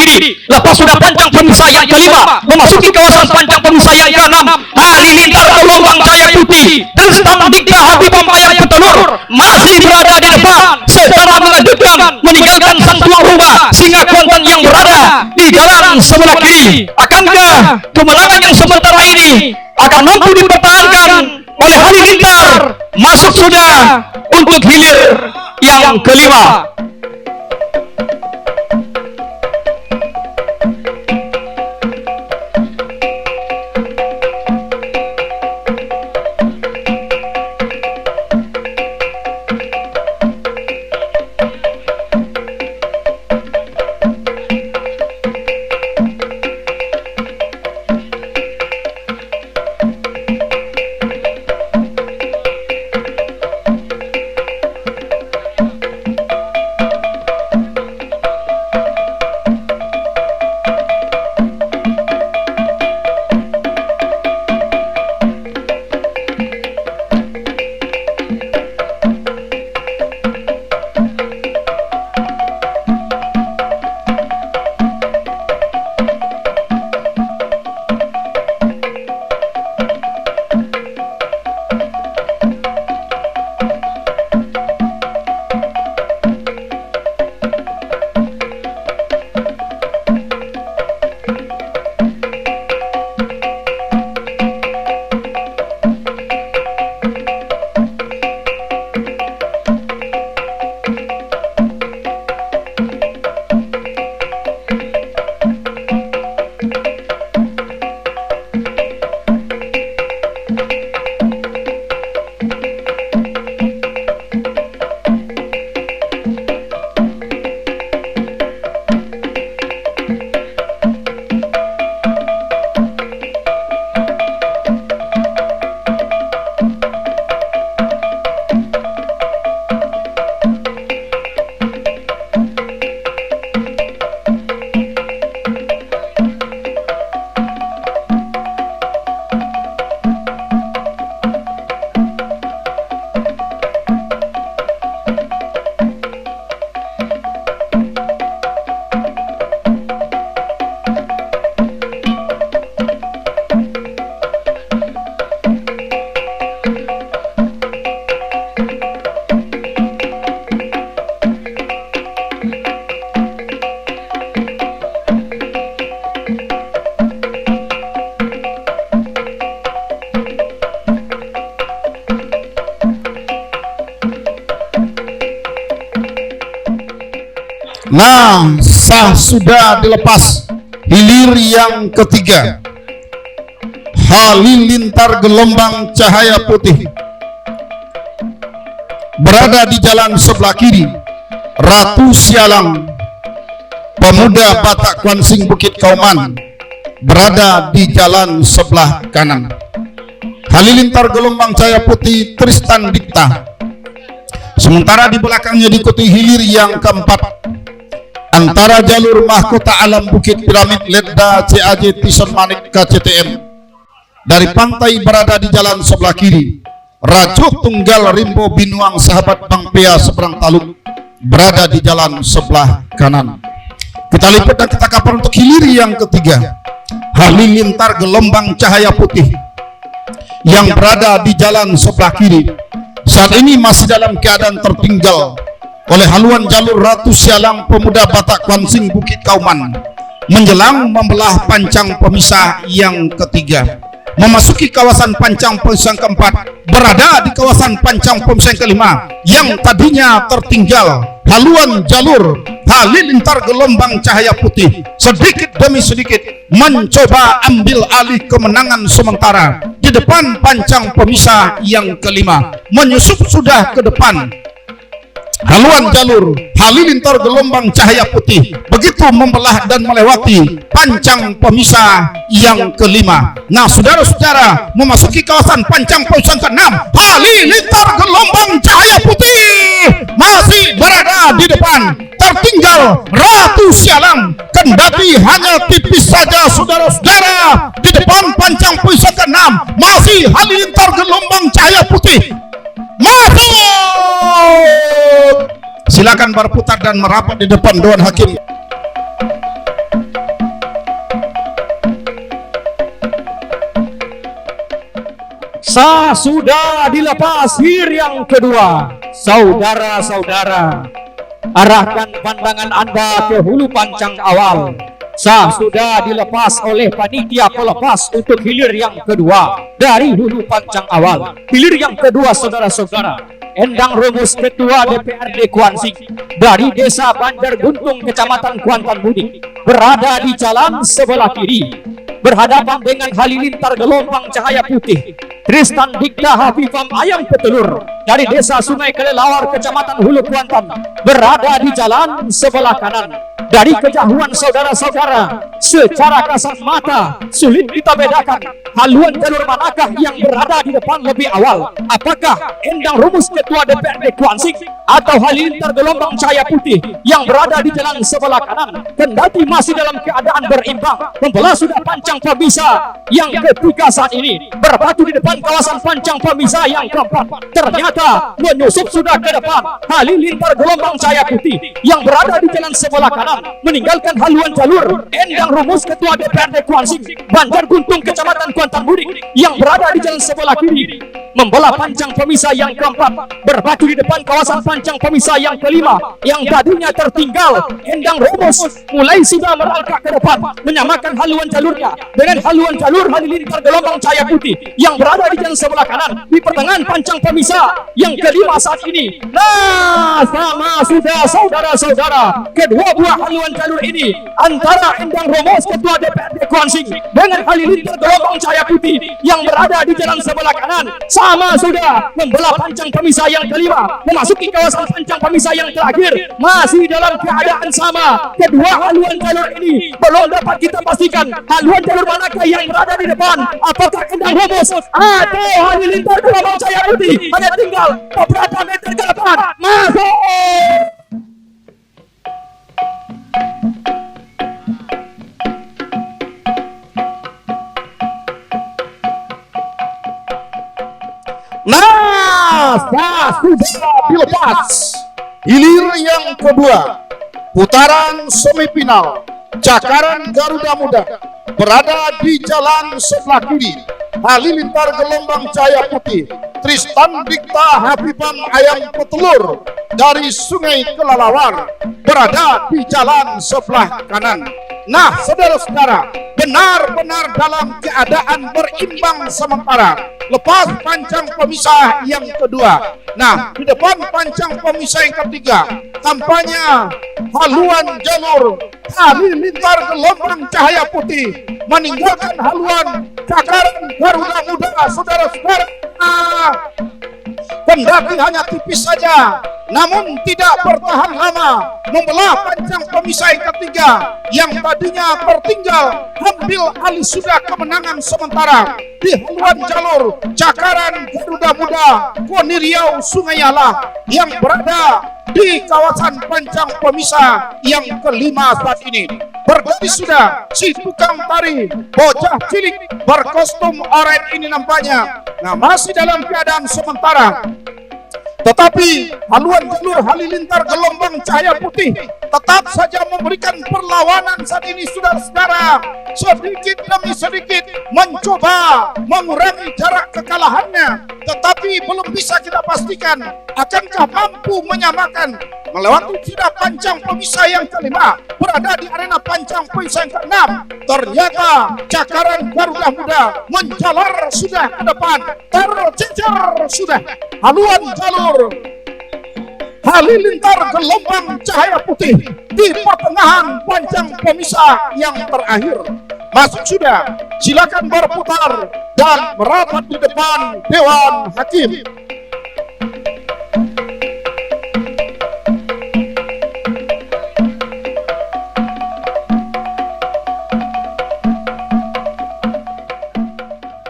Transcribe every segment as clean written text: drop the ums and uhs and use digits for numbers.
kiri. Lepas sudah pancang pemisah yang kelima, memasuki kawasan pancang pemisah yang keenam, halilintar gelombang cahaya putih dan stang dikta hati pampayan petelur masih berada di depan secara mengejutkan, meninggalkan sang tuan rumah singa Kuantan yang berada di jalan sebelah kiri. Akankah kemenangan yang sementara ini akan mampu dipertahankan oleh halilintar? Masuk sudah untuk hilir yang kelima. Nah, sah sudah dilepas hilir yang ketiga. Halilintar gelombang cahaya putih berada di jalan sebelah kiri. Ratu Sialang, pemuda Batak Kuansing Bukit Kauman, berada di jalan sebelah kanan. Halilintar gelombang cahaya putih Tristan Dikta. Sementara di belakangnya diikuti hilir yang keempat antara jalur mahkota alam Bukit Piramid Ledda CAJ Tison Manik KCTM. Dari pantai berada di jalan sebelah kiri. Rajuh Tunggal Rimbo Binuang sahabat Bang Pea seberang Taluk berada di jalan sebelah kanan. Kita lipat dan kita kapal untuk hilir yang ketiga. Halilintar gelombang cahaya putih yang berada di jalan sebelah kiri saat ini masih dalam keadaan tertinggal oleh haluan jalur Ratu Sialang, pemuda Batak Kuansing Bukit Kauman, menjelang membelah pancang pemisah yang ketiga. Memasuki kawasan pancang pemisah yang keempat, berada di kawasan pancang pemisah yang kelima yang tadinya tertinggal. Haluan jalur halilintar gelombang cahaya putih sedikit demi sedikit mencoba ambil alih kemenangan sementara di depan pancang pemisah yang kelima. Menyusup sudah ke depan haluan jalur halilintar gelombang cahaya putih begitu membelah dan melewati pancang pemisah yang kelima. Nah, saudara-saudara, memasuki kawasan pancang pemisah ke-6, halilintar gelombang cahaya putih masih berada di depan. Tertinggal Ratu Sialang, kendati hanya tipis saja, saudara-saudara. Di depan pancang pemisah ke-6 masih halilintar gelombang cahaya putih. Masuk. Silakan berputar dan merapat di depan Dewan Hakim. Sah sudah dilepas hilir yang kedua. Saudara-saudara, arahkan pandangan Anda ke hulu pancang awal. Sah sudah dilepas oleh panitia pelepas untuk hilir yang kedua dari hulu pancang awal. Hilir yang kedua, saudara-saudara, Endang Rumus Ketua DPRD Kuansing dari Desa Banjar Guntung, Kecamatan Kuantan Budi, berada di jalan sebelah kiri, berhadapan dengan Halilintar Gelombang Cahaya Putih. Tristan Dikta Hafifam Ayam Petelur dari Desa Sungai Kelelawar, Kecamatan Hulu Kuantan, berada di jalan sebelah kanan. Dari kejauhan, saudara-saudara, secara kasat mata sulit kita bedakan haluan jalur manakah yang berada di depan lebih awal. Apakah Endang Rumus Ketua DPRD Kuansing atau Halilintar Gelombang Cahaya Putih yang berada di jalan sebelah kanan? Kendati masih dalam keadaan berimbang, membelah sudah pancang pemisah yang ketiga saat ini, berbatu di depan kawasan pancang pemisah yang keempat. Ternyata menyusup sudah ke depan Halilintar Gelombang Cahaya Putih yang berada di jalan sebelah kanan, meninggalkan haluan jalur Endang Rumus Ketua DPRD Kuansing Banjar Guntung, Kecamatan Kuantan Budi yang berada di jalan sebelah kiri, membelah pancang pemisah yang keempat, berbatu di depan kawasan pancang pemisah yang kelima yang tadinya tertinggal. Endang Rumus mulai sudah merangkak ke depan, menyamakan haluan jalurnya dengan haluan jalur Halilintar Gelombang Cahaya Putih yang berada di jalan sebelah kanan di pertengahan pancang pemisah yang kelima saat ini. Nah, sama sudah, saudara-saudara, kedua buah haluan jalur ini antara Endang Rumus Ketua DPRD Kuansing dengan Halilintar Gelombang Cahaya Putih yang berada di jalan sebelah kanan sama sudah membelah pancang pemisah yang kelima, memasuki kawasan pancang pemisah yang terakhir. Masih dalam keadaan sama, kedua haluan jalur ini belum dapat kita pastikan haluan jalur manakah yang berada di depan. Apakah Endang Rumus atau Halilintar Gelombang Cahaya Putih? Hanya tinggal beberapa meter ke depan. Masuk! Nah, sudah dilepas hilir yang kedua, putaran semifinal. Cakaran Garuda Muda berada di jalan sebelah kiri, Halilintar Gelombang Cahaya Putih, Tristan Dikta Hafifam Ayam Petelur dari Sungai Kelelawar berada di jalan sebelah kanan. Nah, saudara-saudara, benar-benar dalam keadaan berimbang sementara. Lepas pancang pemisah yang kedua. Nah, di depan pancang pemisah yang ketiga, tampaknya haluan jalur Halilintar Gelombang Cahaya Putih meninggalkan haluan Cakaran Garuda Muda, saudara-saudara. Kendati hanya tipis saja, namun tidak bertahan lama, membelah pancang pemisah yang ketiga yang tadinya tertinggal, ambil alih sudah kemenangan sementara di haluan jalur Cakaran Garuda Muda Koni Riau Sungai Yalah yang berada di kawasan pancang pemisah yang kelima saat ini. Berdiri sudah si tukang tari bocah cilik berkostum oranye ini nampaknya. Nah, masih dalam keadaan sementara, tetapi haluan jalur Halilintar Gelombang Cahaya Putih tetap saja memberikan perlawanan saat ini, saudara-saudara. Sedikit demi sedikit mencoba mengurangi jarak kekalahannya, tetapi belum bisa kita pastikan akankah mampu menyamakan melewati sudah pancang pemisah yang kelima, berada di arena pancang pemisah yang keenam. Ternyata Cakaran Garuda Muda menjalar sudah ke depan, tercecer sudah haluan jalur Halilintar Gelombang Cahaya Putih di pertengahan pancang pemisah yang terakhir. Masuk sudah, silakan berputar dan merapat di depan Dewan Hakim.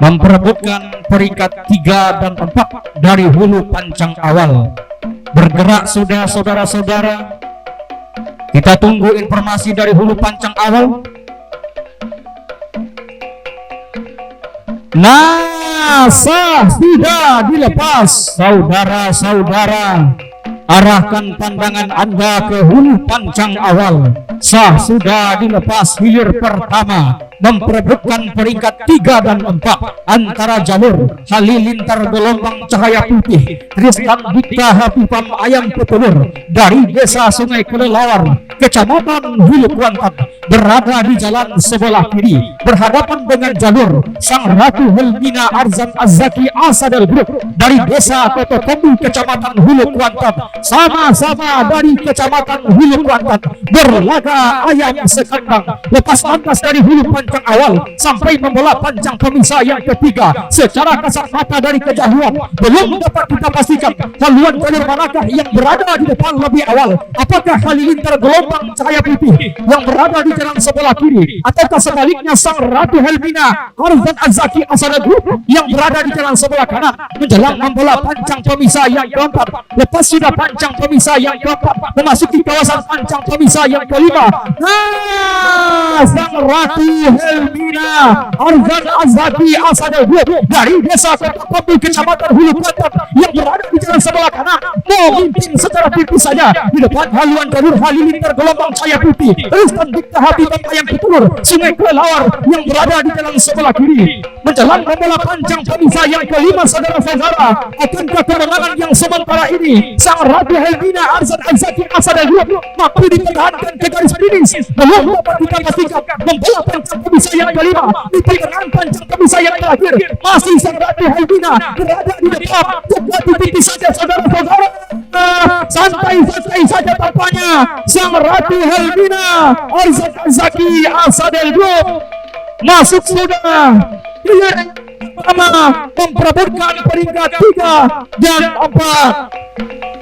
Memperebutkan peringkat 3 dan 4 dari hulu pancang awal. Bergerak sudah, saudara-saudara. Kita tunggu informasi dari hulu pancang awal. Nah, sudah dilepas, saudara-saudara. Arahkan pandangan Anda ke hulu pancang awal. Sudah dilepas hilir pertama memperebutkan peringkat 3 dan 4 antara jalur Halilintar Gelombang Cahaya Putih Tristan Dikta Habibam Ayam Petelur dari Desa Sungai Kelelawar, Kecamatan Hulu Kuantan, berada di jalan sebelah kiri berhadapan dengan jalur Sang Ratu Helmina Arzan Azzaki Asadel Group dari Desa Totokombu, Kecamatan Hulu Kuantan, sama-sama dari Kecamatan Hulu Kuantan, berlaga ayam sekandang lepas lantas dari hulu panjang awal sampai membelah panjang pemisah yang ketiga. Secara kasat mata dari kejauhan belum dapat kita pastikan haluan jalur manakah yang berada di depan lebih awal. Apakah Halilintar Gelombang Cahaya Putih yang berada di jalan sebelah kiri, ataukah sebaliknya Sang Ratu Helmina Arzan Azzaki Asadel Group yang berada di jalan sebelah kanan menjelang membelah panjang pemisah yang keempat. Lepas sudah panjang pemisah yang keempat memasuki kawasan panjang pemisah yang kelima, Sang Ratu Helmina Arzan Azzaki Asadel Group dari Desa Totokombu, Kecamatan Hulu Kuantan yang berada di jalan sebelah kanan memimpin secara tipis saja di depan haluan jalur Halilintar Gelombang Cahaya Putih Tristan Dikta Habibam Ayam Petelur Sungai Kelelawar yang berada di jalan sebelah kiri menjelang membelah panjang pemisah yang kelima. Saudara-saudara, akankah kemenangan yang sementara ini Sang Ratu Helmina Arzan Azzaki Asadel Group mampu dipertahankan ke garis finish? Belum dapat kita pastikan. Membelah panjang pemisah yang kelima di pertengahan panjang pemisah yang terakhir masih Sang Ratu Helmina berada di depan, tipis saja saudara-saudara. Santai-santai saja tampaknya Sang Ratu Helmina Arzan Azzaki Asadel Group masuk sudah pertama memperebutkan peringkat 3 dan 4.